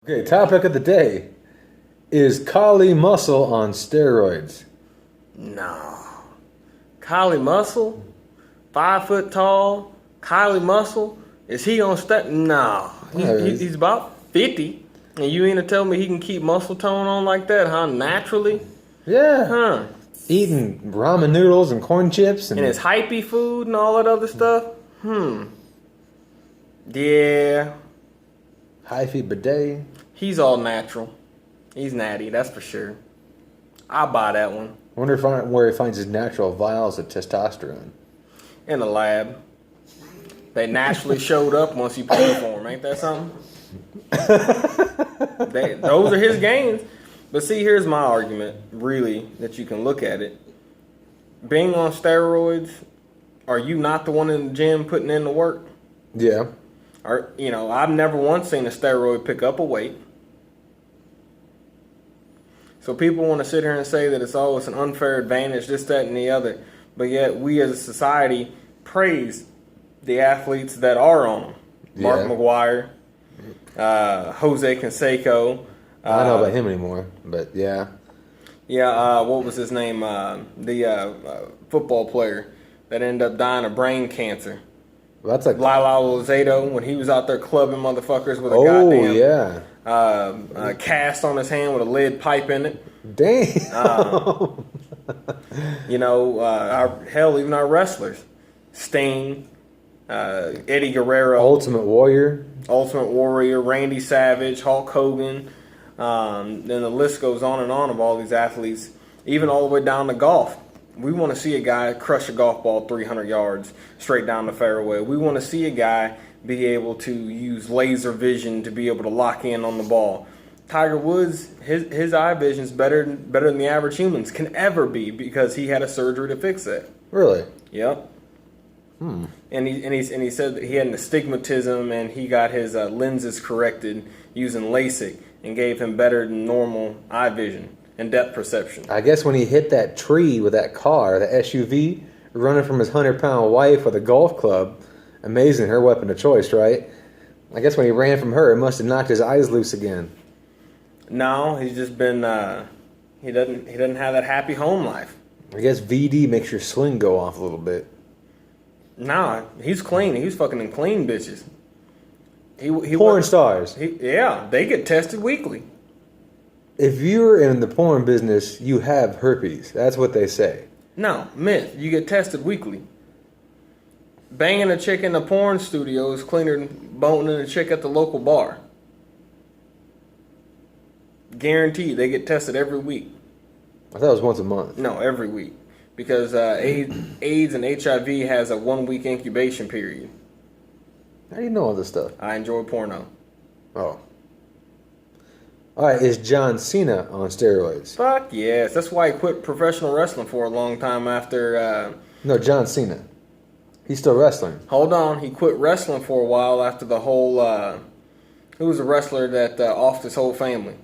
Okay, topic of the day is Kali Muscle on steroids. No. Kylie Muscle? 5 foot tall? Kylie Muscle? Is he on No. He's about 50. And you ain't to tell me he can keep muscle tone on like that, huh? Naturally? Yeah. Huh. Eating ramen noodles and corn chips. And his hypey food and all that other stuff? Yeah. Hyphy bidet. He's all natural. He's natty, that's for sure. I'll buy that one. Wonder where he finds his natural vials of testosterone. In the lab. They naturally showed up once you paid for them. Ain't that something? Those are his gains. But see, here's my argument, really, that you can look at it. Being on steroids, are you not the one in the gym putting in the work? Yeah. Or, I've never once seen a steroid pick up a weight. So people want to sit here and say that it's an unfair advantage, this, that, and the other. But yet we as a society praise the athletes that are on them. Yeah. Mark McGuire, Jose Canseco. I don't know about him anymore, but yeah. Yeah, what was his name? The football player that ended up dying of brain cancer. Well, that's like Lyle Lozado, when he was out there clubbing motherfuckers with a goddamn cast on his hand with a lead pipe in it. Damn. Even our wrestlers. Sting, Eddie Guerrero. Ultimate Warrior, Randy Savage, Hulk Hogan. Then the list goes on and on of all these athletes, even all the way down to golf. We want to see a guy crush a golf ball 300 yards straight down the fairway. We want to see a guy be able to use laser vision to be able to lock in on the ball. Tiger Woods, his eye vision's better than the average humans can ever be because he had a surgery to fix that. Really? Yep. And he said that he had an astigmatism and he got his lenses corrected using LASIK and gave him better than normal eye vision and depth perception. I guess when he hit that tree with that car, the SUV, running from his 100-pound wife with a golf club, amazing, her weapon of choice, right? I guess when he ran from her, it must have knocked his eyes loose again. No, he's just been he doesn't have that happy home life. I guess VD makes your swing go off a little bit. Nah, he's clean. He's fucking in clean bitches. Porn stars. They get tested weekly. If you're in the porn business, you have herpes. That's what they say. No, myth. You get tested weekly. Banging a chick in the porn studio is cleaner than boning a chick at the local bar. Guaranteed, they get tested every week. I thought it was once a month. No, every week. Because AIDS and HIV has a 1-week incubation period. How do you know all this stuff? I enjoy porno. Oh. All right, is John Cena on steroids? Fuck yes. That's why he quit professional wrestling for a long time after... No, John Cena. He's still wrestling. Hold on. He quit wrestling for a while after the whole... who was a wrestler that offed his whole family?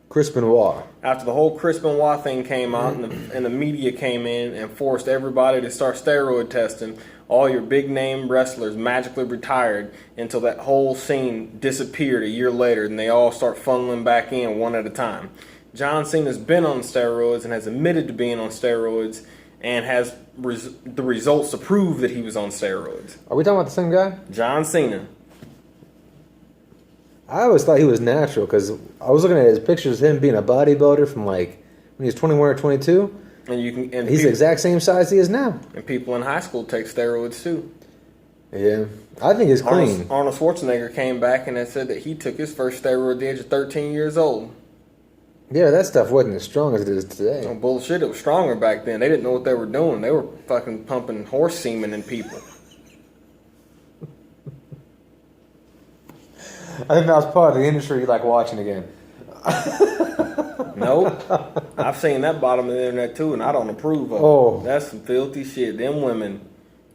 Chris Benoit. After the whole Chris Benoit thing came out and the media came in and forced everybody to start steroid testing, all your big name wrestlers magically retired until that whole scene disappeared a year later and they all start funneling back in one at a time. John Cena's been on steroids and has admitted to being on steroids and has the results to prove that he was on steroids. Are we talking about the same guy? John Cena. I always thought he was natural because I was looking at his pictures of him being a bodybuilder from like when he was 21 or 22. And he's the exact same size he is now. And people in high school take steroids too. Yeah, I think he's clean. Arnold Schwarzenegger came back and said that he took his first steroid at the age of 13 years old. Yeah, that stuff wasn't as strong as it is today. Oh, bullshit, it was stronger back then. They didn't know what they were doing. They were fucking pumping horse semen in people. I think that was part of the industry you like watching again. Nope. I've seen that bottom of the internet too, and I don't approve of it. Oh. That's some filthy shit. Them women,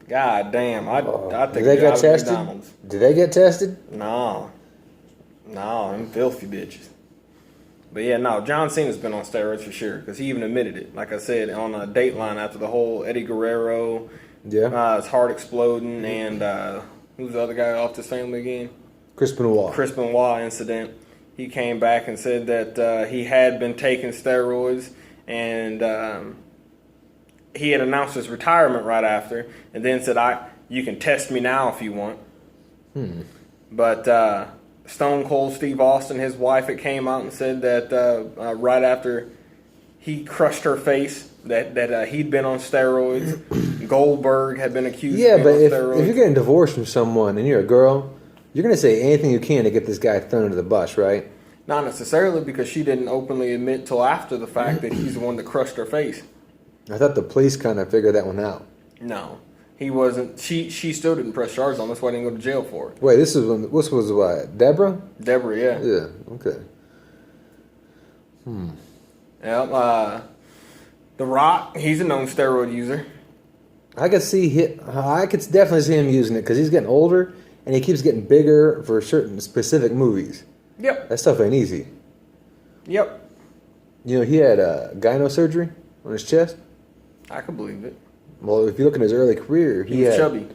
god damn. I think Did they get tested? McDonald's. Did they get tested? No, them filthy bitches. But yeah, no, John Cena's been on steroids for sure, because he even admitted it. Like I said, on a Dateline after the whole Eddie Guerrero, his heart exploding, and who's the other guy off his family again? Chris Benoit incident. he came back and said that he had been taking steroids, and he had announced his retirement right after, and then said, you can test me now if you want. But Stone Cold Steve Austin, his wife, had came out and said that right after he crushed her face, that he'd been on steroids. Goldberg had been accused of being on steroids. If you're getting divorced from someone and you're a girl, you're going to say anything you can to get this guy thrown under the bus, right? Not necessarily, because she didn't openly admit till after the fact that he's the one that crushed her face. I thought the police kind of figured that one out. No, he wasn't. She still didn't press charges on. That's why he didn't go to jail for it. Wait, this was what? Deborah? Deborah, yeah. Yeah. Okay. Yeah. The Rock, he's a known steroid user. I could definitely see him using it because he's getting older and he keeps getting bigger for certain specific movies. Yep. That stuff ain't easy. Yep. You know, he had gyno surgery on his chest. I could believe it. Well, if you look at his early career, he was chubby.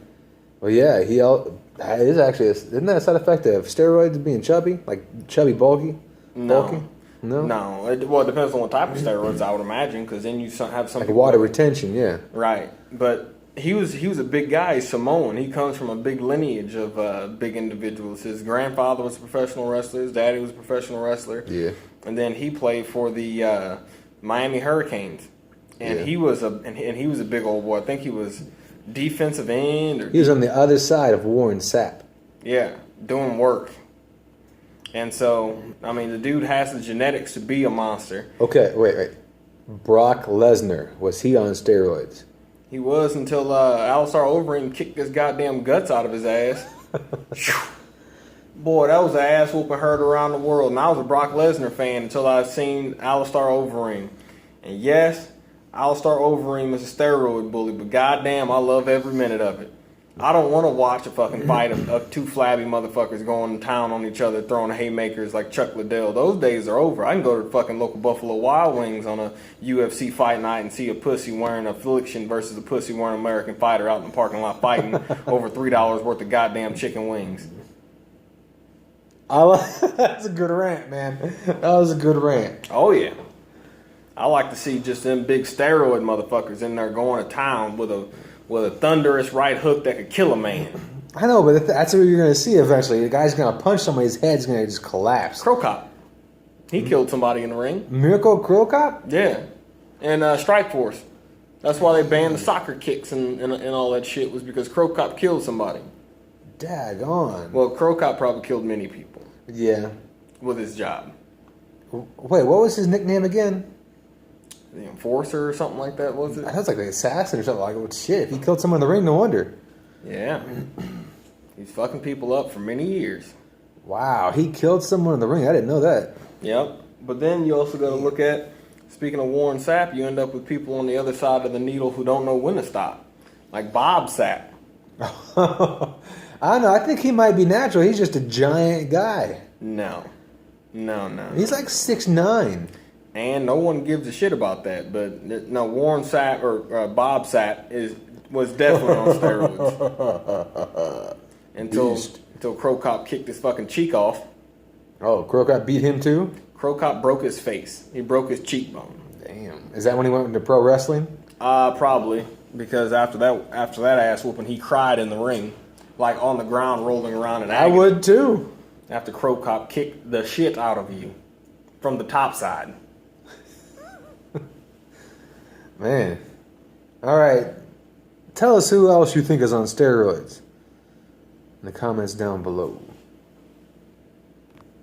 Well, yeah, that is actually isn't that a side effect of steroids being chubby, like chubby, bulky? No. Bulky? No. No. Well, it depends on what type of steroids, I would imagine, because then you have some like water retention, yeah. Right, but he was a big guy. He's Samoan. He comes from a big lineage of big individuals. His grandfather was a professional wrestler. His daddy was a professional wrestler. Yeah. And then he played for the Miami Hurricanes. And he was a big old boy. I think he was defensive end. He was on the other side of Warren Sapp. Yeah, doing work. And so, I mean, the dude has the genetics to be a monster. Okay, wait. Brock Lesnar, was he on steroids? He was until Alistar Overeem kicked his goddamn guts out of his ass. Boy, that was an ass whooping heard around the world. And I was a Brock Lesnar fan until I seen Alistar Overeem. And yes, Alistar Overeem is a steroid bully, but goddamn, I love every minute of it. I don't want to watch a fucking fight of two flabby motherfuckers going to town on each other, throwing haymakers like Chuck Liddell. Those days are over. I can go to the fucking local Buffalo Wild Wings on a UFC fight night and see a pussy wearing Affliction versus a pussy wearing American Fighter out in the parking lot fighting over $3 worth of goddamn chicken wings. That's a good rant, man. That was a good rant. Oh, yeah. I like to see just them big steroid motherfuckers in there going to town with a thunderous right hook that could kill a man. I know, but that's what you're going to see eventually. The guy's going to punch somebody, his head's going to just collapse. Crow Cop. He killed somebody in the ring. Miracle Crow Cop? Yeah. And Strike Force. That's why they banned the soccer kicks and all that shit, was because Crow Cop killed somebody. Daggone. Well, Crow Cop probably killed many people. Yeah. With his job. Wait, what was his nickname again? The Enforcer or something like that, was it? That was like the assassin or something. Like, well, shit, if he killed someone in the ring, no wonder. Yeah. He's fucking people up for many years. Wow, he killed someone in the ring. I didn't know that. Yep. But then you also got to look at, speaking of Warren Sapp, you end up with people on the other side of the needle who don't know when to stop. Like Bob Sapp. I don't know. I think he might be natural. He's just a giant guy. No. He's like 6'9". And no one gives a shit about that. But no, Warren Sapp or Bob Sapp was definitely on steroids until Crow Cop kicked his fucking cheek off. Oh, Crow Cop beat him too? Crow Cop broke his face. He broke his cheekbone. Damn. Is that when he went into pro wrestling? Probably, because after that ass whooping, he cried in the ring, like on the ground, rolling around in agony. I would too. After Crow Cop kicked the shit out of you from the top side. Man. All right. Tell us who else you think is on steroids in the comments down below.